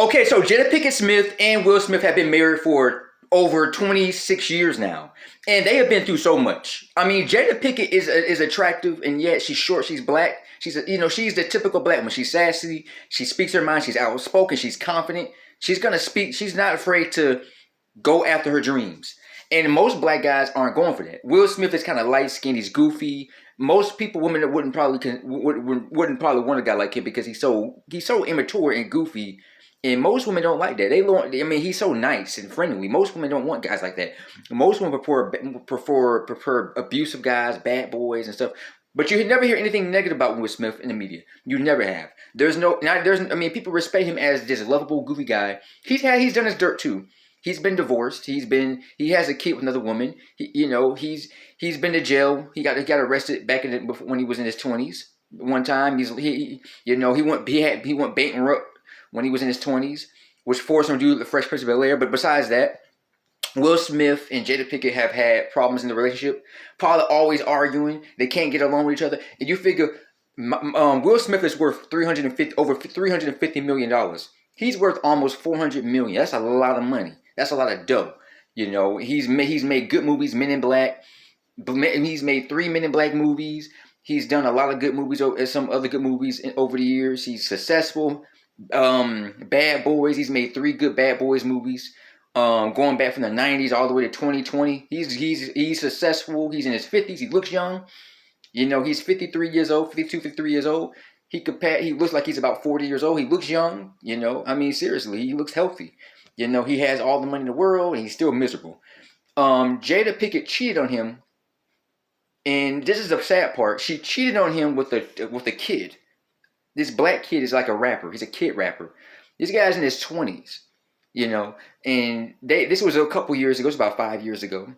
Okay, so Jada Pickett Smith and Will Smith have been married for over 26 years now, and they have been through so much. I mean, Jada Pickett is attractive, and yet she's short. She's black. She's the typical black woman. She's sassy. She speaks her mind. She's outspoken. She's confident. She's gonna speak. She's not afraid to go after her dreams. And most black guys aren't going for that. Will Smith is kind of light skinned. He's goofy. Most people, women that wouldn't probably want a guy like him because he's so immature and goofy. And most women don't like that. They don't. I mean, he's so nice and friendly. Most women don't want guys like that. Most women prefer abusive guys, bad boys, and stuff. But you never hear anything negative about Will Smith in the media. You never have. I mean, people respect him as this lovable, goofy guy. He's done his dirt too. He's been divorced. He has a kid with another woman. He's been to jail. He got arrested back when he was in his 20s. One time he went bankrupt when he was in his 20s, which forced him to do the Fresh Prince of Bel-Air. But besides that, Will Smith and Jada Pickett have had problems in the relationship. Probably always arguing. They can't get along with each other. And you figure, Will Smith is worth over $350 million. He's worth almost $400 million. That's a lot of money. That's a lot of dough. You know, he's made good movies, Men in Black. He's made 3 Men in Black movies. He's done a lot of good movies, some other good movies over the years. He's successful. Bad Boys. He's made 3 good Bad Boys movies. Going back from the 90s all the way to 2020. He's successful. He's in his 50s. He looks young. You know, he's 53 years old, 52, 53 years old. He looks like he's about 40 years old. He looks young. You know, I mean, seriously, he looks healthy. You know, he has all the money in the world, and he's still miserable. Jada Pickett cheated on him, and this is the sad part. She cheated on him with a kid. This black kid is like a rapper. He's a kid rapper. This guy's in his 20s. You know, and this was a couple years ago. It was about 5 years ago.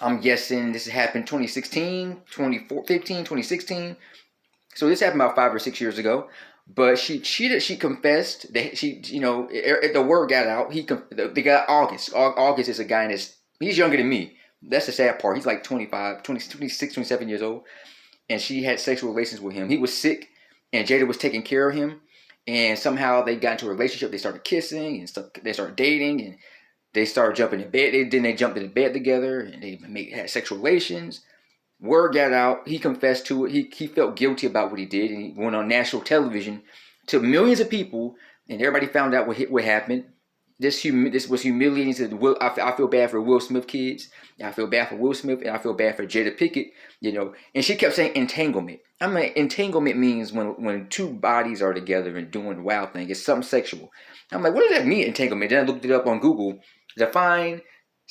I'm guessing this happened 2016, 2015, 2016. So this happened about 5 or 6 years ago. But she cheated. She confessed. The word got out. They got August. August is a guy he's younger than me. That's the sad part. He's like 25, 20, 26, 27 years old. And she had sexual relations with him. He was sick, and Jada was taking care of him. And somehow they got into a relationship. They started kissing and stuff. They started dating, and they started jumping in bed. They jumped in bed together, and they had sexual relations. Word got out. He confessed to it. He felt guilty about what he did, and he went on national television to millions of people, and everybody found out what happened. This was humiliating to Will. I feel bad for Will Smith kids. I feel bad for Will Smith, and I feel bad for Jada Pickett. You know, and she kept saying entanglement. I'm like, entanglement means when 2 bodies are together and doing a wild thing. It's something sexual. I'm like, what does that mean, entanglement? Then I looked it up on Google. Define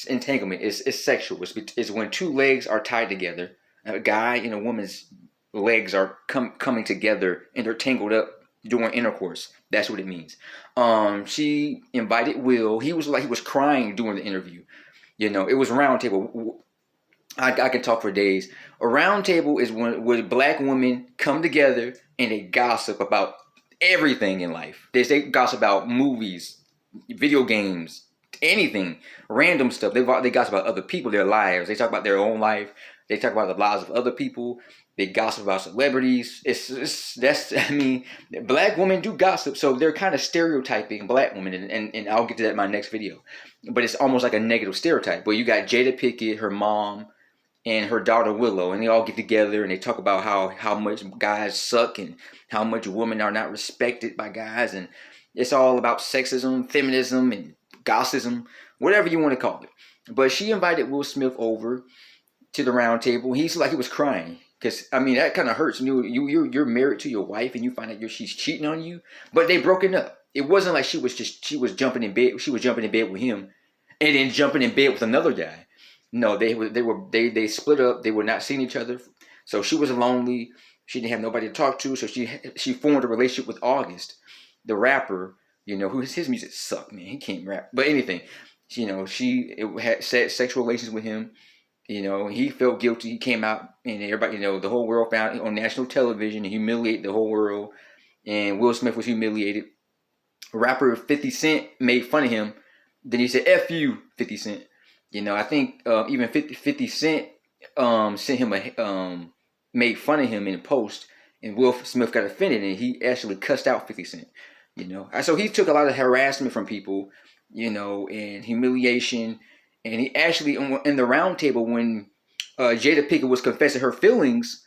entanglement is sexual. It's when 2 legs are tied together. A guy and a woman's legs are coming together and they're tangled up during intercourse. That's what it means. She invited Will. He was crying during the interview. You know, it was a round table. I can talk for days. A round table is when black women come together and they gossip about everything in life. They gossip about movies, video games, anything, random stuff. They gossip about other people, their lives. They talk about their own life. They talk about the lives of other people. They gossip about celebrities. Black women do gossip, so they're kind of stereotyping black women, and I'll get to that in my next video. But it's almost like a negative stereotype. But you got Jada Pickett, her mom, and her daughter Willow, and they all get together and they talk about how much guys suck and how much women are not respected by guys, and it's all about sexism, feminism, and gossism, whatever you want to call it. But she invited Will Smith over to the round table. He was crying because I mean that kind of hurts. You're married to your wife and you find out she's cheating on you, but they broken up. It wasn't like she was jumping in bed. She was jumping in bed with him, and then jumping in bed with another guy. No, they split up. They were not seeing each other, so she was lonely. She didn't have nobody to talk to, so she formed a relationship with August, the rapper. You know, his music sucked, man. He can't rap, but anything. You know, she had sexual relations with him. You know, he felt guilty. He came out, and everybody, you know, the whole world found it on national television and humiliated the whole world. And Will Smith was humiliated. Rapper 50 Cent made fun of him. Then he said, "F you, 50 Cent." You know, I think even 50 Cent sent him made fun of him in a post, and Will Smith got offended, and he actually cussed out 50 Cent. You know, so he took a lot of harassment from people, you know, and humiliation. And he actually in the round table when Jada Pickett was confessing her feelings,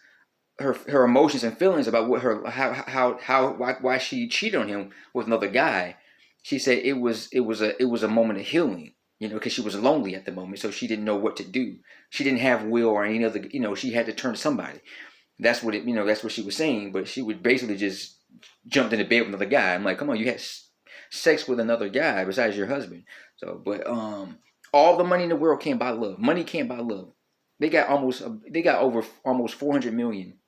her emotions and feelings about what her how why she cheated on him with another guy. She said it was a moment of healing, you know, because she was lonely at the moment, so she didn't know what to do. She didn't have will or any other, you know, she had to turn to somebody. That's what it, you know, that's what she was saying. But she would basically just jumped into bed with another guy. I'm like, come on, you had sex with another guy besides your husband. So, but all the money in the world can't buy love. Money can't buy love. They got over almost 400 million,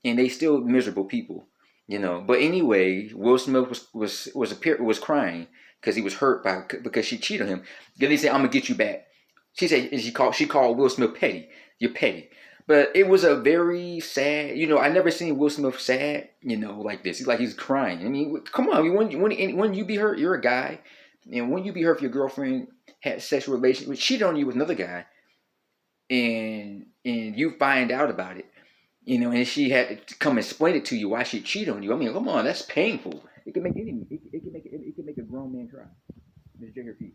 and they still miserable people, you know. But anyway, Will Smith was crying because he was hurt because she cheated on him. Then he said, "I'm gonna get you back." She said, and she called Will Smith petty. You're petty. But it was a very sad, you know. I never seen Will Smith sad, you know, like this. He's crying. I mean, come on. When you be hurt, you're a guy, and when you be hurt, if your girlfriend had sexual relations, cheated on you with another guy, and you find out about it, you know, and she had to come explain it to you why she cheated on you. I mean, come on, that's painful. It can make a grown man cry. Mr. J.